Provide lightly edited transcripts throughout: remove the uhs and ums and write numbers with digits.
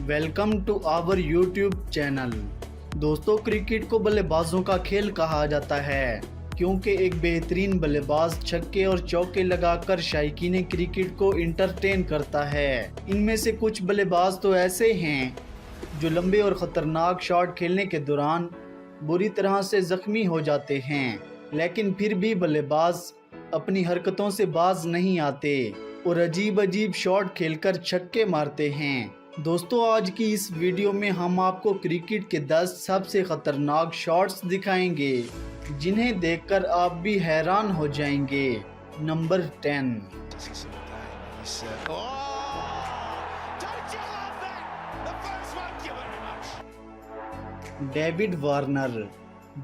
Welcome to our YouTube channel. दोस्तों, cricket को बल्लेबाजों का खेल कहा जाता है क्योंकि एक बेहतरीन बल्लेबाज छक्के और चौके लगाकर शायकीन क्रिकेट को इंटरटेन करता है। इनमें से कुछ बल्लेबाज तो ऐसे हैं जो लंबे और ख़तरनाक शॉट खेलने के दौरान बुरी तरह से ज़ख्मी हो जाते हैं, लेकिन फिर भी बल्लेबाज अपनी हरकतों से बाज नहीं आते और अजीब अजीब शॉट खेलकर छक्के मारते हैं। दोस्तों, आज की इस वीडियो में हम आपको क्रिकेट के 10 सबसे ख़तरनाक शॉट्स दिखाएंगे जिन्हें देखकर आप भी हैरान हो जाएंगे। नंबर 10। David Warner.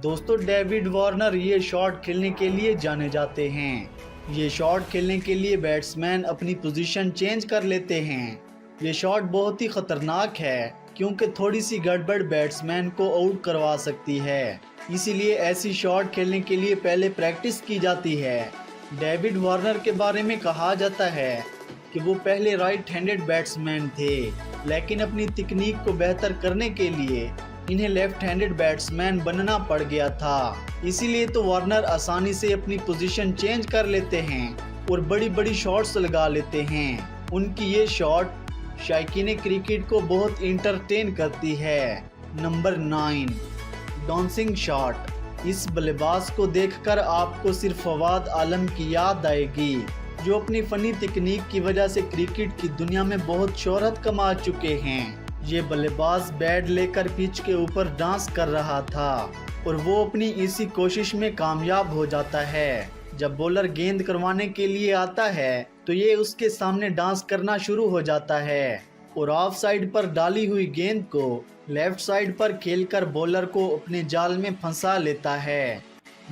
दोस्तों, डेविड वार्नर ये शॉट खेलने के लिए जाने जाते हैं। ये शॉट खेलने के लिए बैट्समैन अपनी पोजीशन चेंज कर लेते हैं। ये शॉट बहुत ही ख़तरनाक है क्योंकि थोड़ी सी गड़बड़ बैट्समैन को आउट करवा सकती है, इसीलिए ऐसी शॉट खेलने के लिए पहले प्रैक्टिस की जाती है। डेविड वार्नर के बारे में कहा जाता है कि वो पहले राइट हैंडेड बैट्समैन थे, लेकिन अपनी तकनीक को बेहतर करने के लिए इन्हें लेफ्ट हैंडेड बैट्समैन बनना पड़ गया था। इसीलिए तो वार्नर आसानी से अपनी पोजीशन चेंज कर लेते हैं और बड़ी बड़ी शॉट्स लगा लेते हैं। उनकी ये शॉट शायकीन क्रिकेट को बहुत इंटरटेन करती है। नंबर 9। Dancing shot. इस बल्लेबाज को देखकर आपको सिर्फ फवाद आलम की याद आएगी, जो अपनी फनी तकनीक की वजह से क्रिकेट की दुनिया में बहुत शोहरत कमा चुके हैं। ये बल्लेबाज बैट लेकर पिच के ऊपर डांस कर रहा था और वो अपनी इसी कोशिश में कामयाब हो जाता है। जब बॉलर गेंद करवाने के लिए आता है तो ये उसके सामने डांस करना शुरू हो जाता है और ऑफ साइड पर डाली हुई गेंद को लेफ्ट साइड पर खेलकर बॉलर को अपने जाल में फंसा लेता है।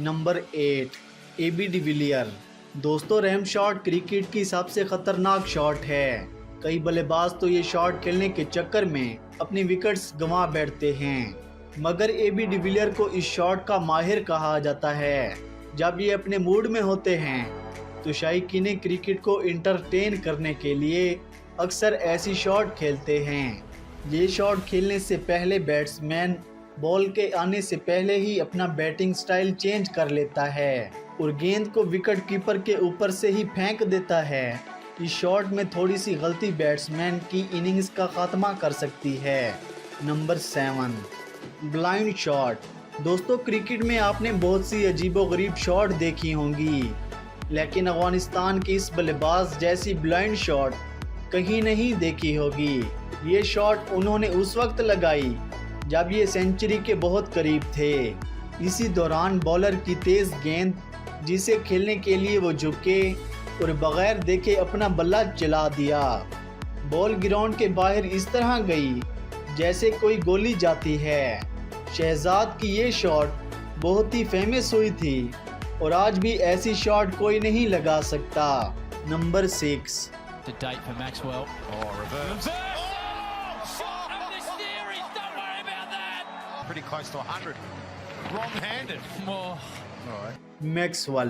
नंबर 8। AB de Villiers. दोस्तों, रैम शॉट क्रिकेट की सबसे खतरनाक शॉट है। कई बल्लेबाज तो ये शॉट खेलने के चक्कर में अपनी विकेट्स गंवा बैठते हैं, मगर एबी डिविलियर को इस शॉट का माहिर कहा जाता है। जब ये अपने मूड में होते हैं तो शायकीन क्रिकेट को इंटरटेन करने के लिए अक्सर ऐसी शॉट खेलते हैं। ये शॉट खेलने से पहले बैट्समैन बॉल के आने से पहले ही अपना बैटिंग स्टाइल चेंज कर लेता है और गेंद को विकेट कीपर के ऊपर से ही फेंक देता है। इस शॉट में थोड़ी सी गलती बैट्समैन की इनिंग्स का खात्मा कर सकती है। नंबर 7। Blind shot. दोस्तों, क्रिकेट में आपने बहुत सी अजीबोगरीब शॉट देखी होंगी, लेकिन अफगानिस्तान के इस बल्लेबाज जैसी ब्लाइंड शॉट कहीं नहीं देखी होगी। ये शॉट उन्होंने उस वक्त लगाई जब ये सेंचुरी के बहुत करीब थे। इसी दौरान बॉलर की तेज़ गेंद जिसे खेलने के लिए वो झुके और बगैर देखे अपना बल्ला चला दिया। बॉल ग्राउंड के बाहर इस तरह गई जैसे कोई गोली जाती है। शहजाद की ये शॉट बहुत ही फेमस हुई थी और आज भी ऐसी शॉट कोई नहीं लगा सकता। नंबर 6। मैक्सवेल।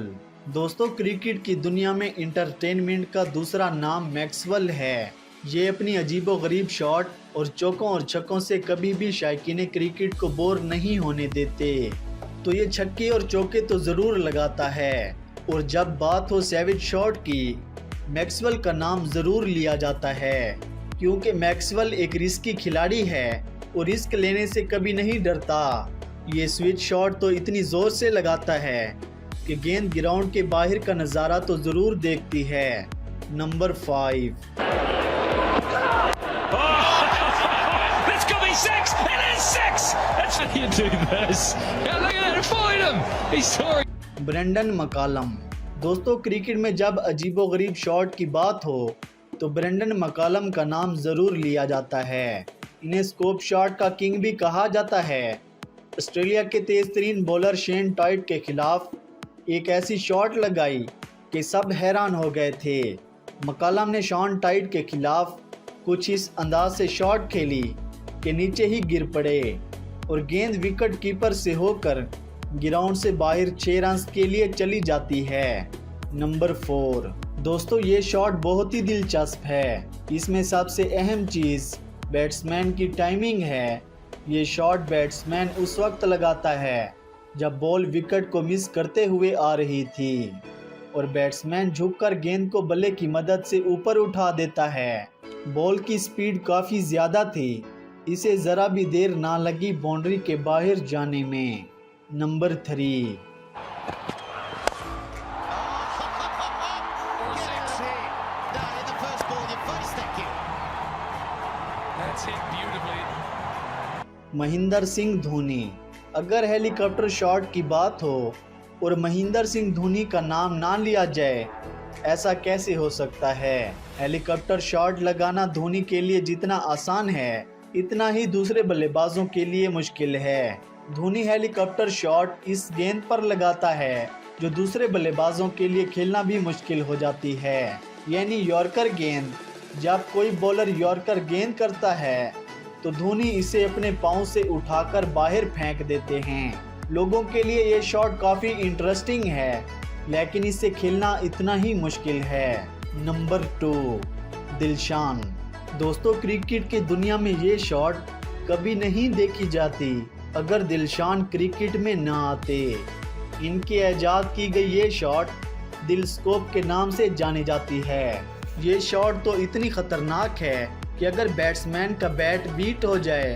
दोस्तों, क्रिकेट की दुनिया में इंटरटेनमेंट का दूसरा नाम मैक्सवेल है। ये अपनी अजीबोगरीब शॉट और चौकों और छक्कों से कभी भी शायकीन क्रिकेट को बोर नहीं होने देते। तो ये छक्के और चौके तो ज़रूर लगाता है और जब बात हो सैवेज शॉट की, मैक्सवेल का नाम ज़रूर लिया जाता है क्योंकि मैक्सवेल एक रिस्की खिलाड़ी है और रिस्क लेने से कभी नहीं डरता। ये स्विच शॉट तो इतनी ज़ोर से लगाता है कि गेंद ग्राउंड के बाहर का नज़ारा तो ज़रूर देखती है। नंबर 5। ब्रेंडन मकालम। दोस्तों, क्रिकेट में जब अजीबोगरीब शॉट की बात हो तो ब्रेंडन मकालम का नाम ज़रूर लिया जाता है। इन्हें स्कोप शॉट का किंग भी कहा जाता है। ऑस्ट्रेलिया के तेज़ तरीन बॉलर शेन टाइट के खिलाफ एक ऐसी शॉट लगाई कि सब हैरान हो गए थे। मकालम ने शॉन टाइट के खिलाफ कुछ इस अंदाज से शॉट खेली कि नीचे ही गिर पड़े और गेंद विकेट कीपर से होकर ग्राउंड से बाहर 6 रन के लिए चली जाती है। नंबर 4। दोस्तों, ये शॉट बहुत ही दिलचस्प है। इसमें सबसे अहम चीज़ बैट्समैन की टाइमिंग है। ये शॉट बैट्समैन उस वक्त लगाता है जब बॉल विकेट को मिस करते हुए आ रही थी और बैट्समैन झुककर गेंद को बल्ले की मदद से ऊपर उठा देता है। बॉल की स्पीड काफ़ी ज़्यादा थी, इसे ज़रा भी देर ना लगी बाउंड्री के बाहर जाने में। नंबर 3। महेंद्र सिंह धोनी। अगर हेलीकॉप्टर शॉट की बात हो और महेंद्र सिंह धोनी का नाम ना लिया जाए, ऐसा कैसे हो सकता है। हेलीकॉप्टर शॉट लगाना धोनी के लिए जितना आसान है, इतना ही दूसरे बल्लेबाजों के लिए मुश्किल है। धोनी हेलीकॉप्टर शॉट इस गेंद पर लगाता है जो दूसरे बल्लेबाजों के लिए खेलना भी मुश्किल हो जाती है, यानी यॉर्कर गेंद। जब कोई बॉलर यॉर्कर गेंद करता है तो धोनी इसे अपने पांव से उठाकर बाहर फेंक देते हैं। लोगों के लिए ये शॉट काफ़ी इंटरेस्टिंग है, लेकिन इसे खेलना इतना ही मुश्किल है। नंबर 2। दिलशान। दोस्तों, क्रिकेट की दुनिया में ये शॉट कभी नहीं देखी जाती अगर दिलशान क्रिकेट में ना आते। इनकी ईजाद की गई ये शॉट दिल स्कोप के नाम से जानी जाती है। ये शॉट तो इतनी खतरनाक है कि अगर बैट्समैन का बैट बीट हो जाए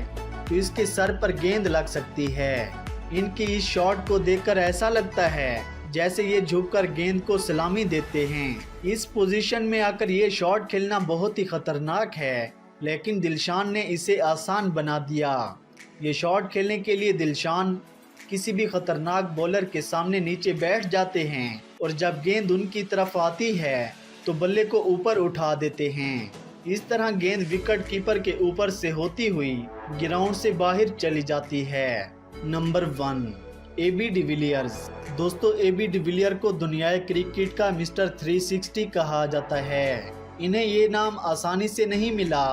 तो इसके सर पर गेंद लग सकती है। इनकी इस शॉट को देखकर ऐसा लगता है जैसे ये झुककर गेंद को सलामी देते हैं। इस पोजीशन में आकर ये शॉट खेलना बहुत ही खतरनाक है, लेकिन दिलशान ने इसे आसान बना दिया। ये शॉट खेलने के लिए दिलशान किसी भी खतरनाक बॉलर के सामने नीचे बैठ जाते हैं और जब गेंद उनकी तरफ आती है तो बल्ले को ऊपर उठा देते हैं। इस तरह गेंद विकेट कीपर के ऊपर से होती हुई ग्राउंड से बाहर चली जाती है। नंबर 1। AB de Villiers. दोस्तों, AB डिविलियर को दुनियाई क्रिकेट का मिस्टर 360 कहा जाता है। इन्हें ये नाम आसानी से नहीं मिला,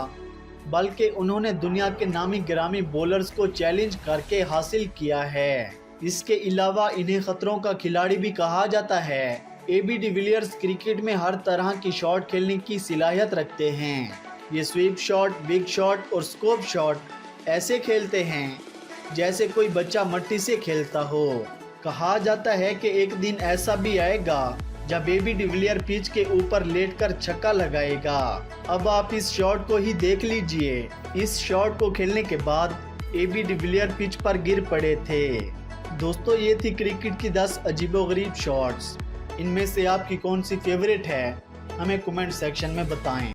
बल्कि उन्होंने दुनिया के नामी गिरामी बॉलर्स को चैलेंज करके हासिल किया है। इसके अलावा इन्हें खतरों का खिलाड़ी भी कहा जाता है। AB डिविलियर्स क्रिकेट में हर तरह की शॉट खेलने की सलाहियत रखते हैं। ये स्वीप शॉट, बिग शॉट और स्कोप शॉट ऐसे खेलते हैं जैसे कोई बच्चा मट्टी से खेलता हो। कहा जाता है कि एक दिन ऐसा भी आएगा जब AB डिविलियर पिच के ऊपर लेटकर छक्का लगाएगा। अब आप इस शॉट को ही देख लीजिए। इस शॉट को खेलने के बाद AB डिविलियर पिच पर गिर पड़े थे। दोस्तों, ये थी क्रिकेट की 10 अजीबोगरीब शॉट्स। इनमें से आपकी कौन सी फेवरेट है, हमें कमेंट सेक्शन में बताएं।